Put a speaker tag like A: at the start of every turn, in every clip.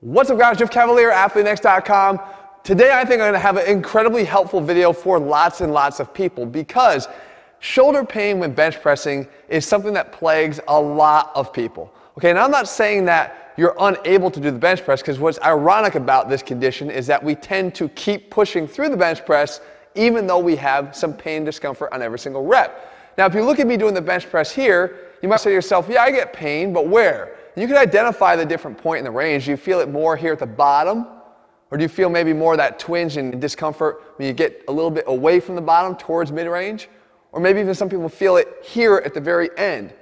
A: What's up guys, Jeff Cavalier, ATHLEAN-X.com. Today I think I'm going to have an incredibly helpful video for lots and lots of people because shoulder pain when bench pressing is something that plagues a lot of people. Okay, and I'm not saying that you're unable to do the bench press, because what's ironic about this condition is that we tend to keep pushing through the bench press even though we have some pain and discomfort on every single rep. Now if you look at me doing the bench press here, you might say to yourself, yeah, I get pain, but where? You can identify the different point in the range. Do you feel it more here at the bottom? Or do you feel maybe more of that twinge and discomfort when you get a little bit away from the bottom towards mid-range? Or maybe even some people feel it here at the very end.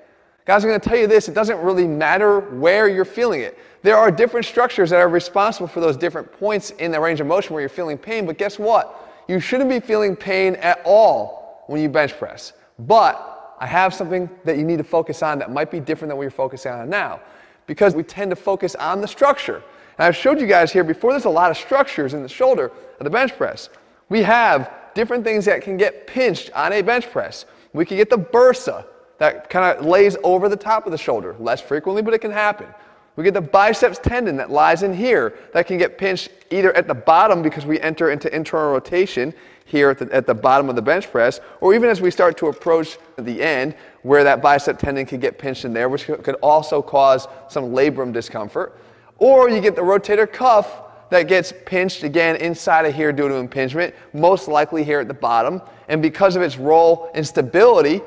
A: Guys, I'm going to tell you this, it doesn't really matter where you're feeling it. There are different structures that are responsible for those different points in the range of motion where you're feeling pain, but guess what? You shouldn't be feeling pain at all when you bench press. But I have something that you need to focus on that might be different than what you're focusing on now, because we tend to focus on the structure. And I've showed you guys here before, there's a lot of structures in the shoulder of the bench press. We have different things that can get pinched on a bench press. We can get the bursa that kind of lays over the top of the shoulder, less frequently, but it can happen. We get the biceps tendon that lies in here that can get pinched either at the bottom because we enter into internal rotation here at the bottom of the bench press, or even as we start to approach the end where that bicep tendon can get pinched in there, which could also cause some labrum discomfort. Or you get the rotator cuff that gets pinched again inside of here due to impingement, most likely here at the bottom. And because of its role in stability,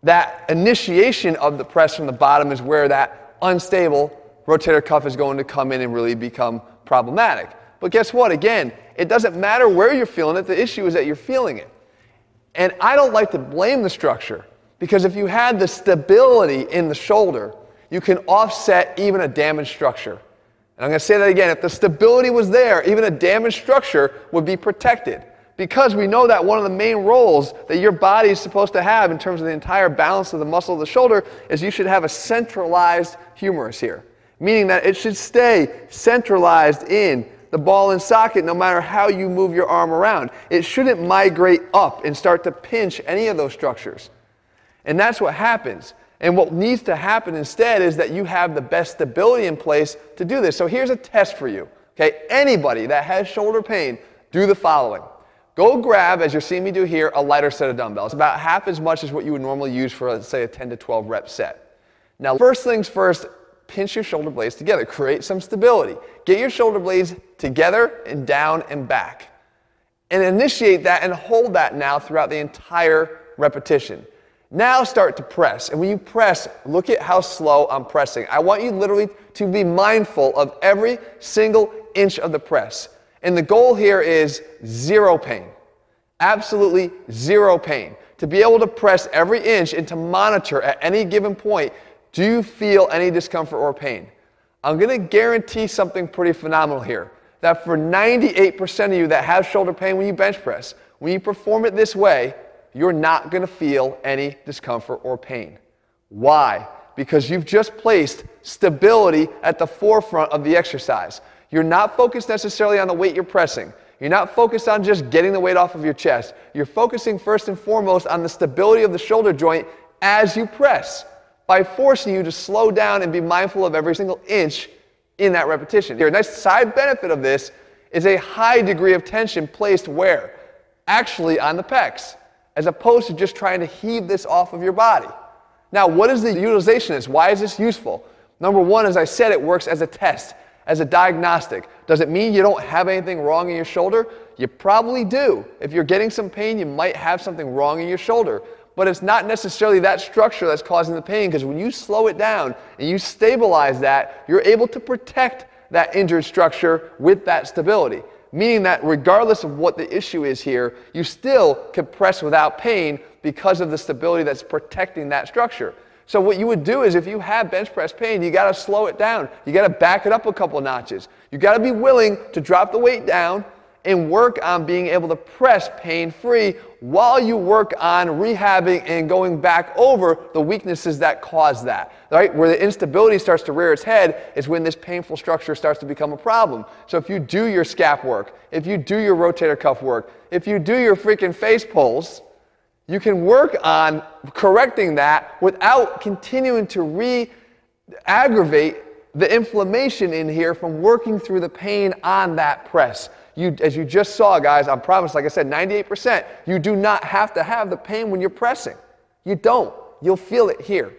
A: that initiation of the press from the bottom is where that unstable rotator cuff is going to come in and really become problematic. But guess what? Again, it doesn't matter where you're feeling it. The issue is that you're feeling it. And I don't like to blame the structure, because if you had the stability in the shoulder, you can offset even a damaged structure. And I'm going to say that again. If the stability was there, even a damaged structure would be protected. Because we know that one of the main roles that your body is supposed to have in terms of the entire balance of the muscle of the shoulder is you should have a centralized humerus here. Meaning that it should stay centralized in the ball and socket no matter how you move your arm around. It shouldn't migrate up and start to pinch any of those structures. And that's what happens. And what needs to happen instead is that you have the best stability in place to do this. So here's a test for you. Okay, anybody that has shoulder pain, do the following. Go grab, as you're seeing me do here, a lighter set of dumbbells, about half as much as what you would normally use for, let's say, a 10 to 12 rep set. Now, first things first, pinch your shoulder blades together. Create some stability. Get your shoulder blades together and down and back. And initiate that and hold that now throughout the entire repetition. Now start to press. And when you press, look at how slow I'm pressing. I want you literally to be mindful of every single inch of the press. And the goal here is zero pain. Absolutely zero pain. To be able to press every inch and to monitor at any given point, do you feel any discomfort or pain? I'm going to guarantee something pretty phenomenal here. That for 98% of you that have shoulder pain when you bench press, when you perform it this way, you're not going to feel any discomfort or pain. Why? Because you've just placed stability at the forefront of the exercise. You're not focused necessarily on the weight you're pressing. You're not focused on just getting the weight off of your chest. You're focusing first and foremost on the stability of the shoulder joint as you press, by forcing you to slow down and be mindful of every single inch in that repetition. Here, a nice side benefit of this is a high degree of tension placed where? Actually on the pecs, as opposed to just trying to heave this off of your body. Now, what is the utilization of this? Why is this useful? Number one, as I said, it works as a test, as a diagnostic. Does it mean you don't have anything wrong in your shoulder? You probably do. If you're getting some pain, you might have something wrong in your shoulder. But it's not necessarily that structure that's causing the pain, because when you slow it down and you stabilize that, you're able to protect that injured structure with that stability. Meaning that regardless of what the issue is here, you still can press without pain because of the stability that's protecting that structure. So what you would do is, if you have bench press pain, you got to slow it down. You got to back it up a couple notches. You got to be willing to drop the weight down and work on being able to press pain-free while you work on rehabbing and going back over the weaknesses that cause that. Right? Where the instability starts to rear its head is when this painful structure starts to become a problem. So if you do your scap work, if you do your rotator cuff work, if you do your freaking face pulls, you can work on correcting that without continuing to re-aggravate the inflammation in here from working through the pain on that press. As you just saw, guys, I promise, like I said, 98%, you do not have to have the pain when you're pressing. You don't. You'll feel it here.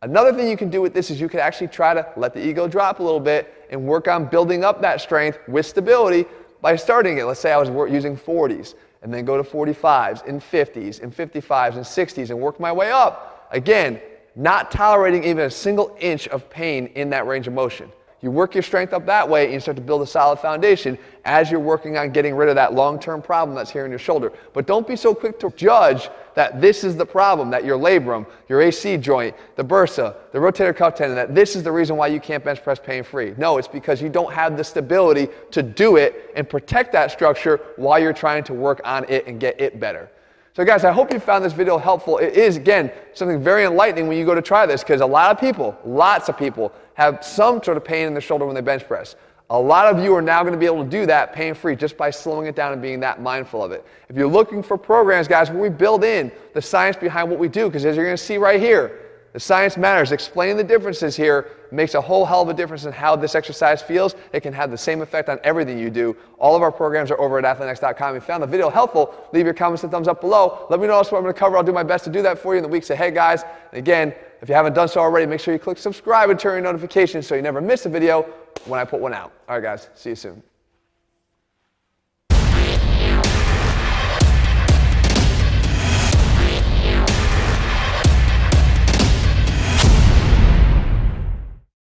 A: Another thing you can do with this is you can actually try to let the ego drop a little bit and work on building up that strength with stability by starting it. Let's say I was using 40s and then go to 45s and 50s and 55s and 60s and work my way up. Again, not tolerating even a single inch of pain in that range of motion. You work your strength up that way and you start to build a solid foundation as you're working on getting rid of that long-term problem that's here in your shoulder. But don't be so quick to judge that this is the problem, that your labrum, your AC joint, the bursa, the rotator cuff tendon, that this is the reason why you can't bench press pain-free. No, it's because you don't have the stability to do it and protect that structure while you're trying to work on it and get it better. So guys, I hope you found this video helpful. It is, again, something very enlightening when you go to try this, because a lot of people, lots of people, have some sort of pain in their shoulder when they bench press. A lot of you are now going to be able to do that pain-free just by slowing it down and being that mindful of it. If you're looking for programs, guys, where we build in the science behind what we do, because as you're going to see right here, the science matters. Explaining the differences here makes a whole hell of a difference in how this exercise feels. It can have the same effect on everything you do. All of our programs are over at ATHLEAN-X.com. If you found the video helpful, leave your comments and thumbs up below. Let me know what I'm going to cover. I'll do my best to do that for you in the weeks ahead, guys. And again, if you haven't done so already, make sure you click subscribe and turn your notifications so you never miss a video when I put one out. All right, guys. See you soon.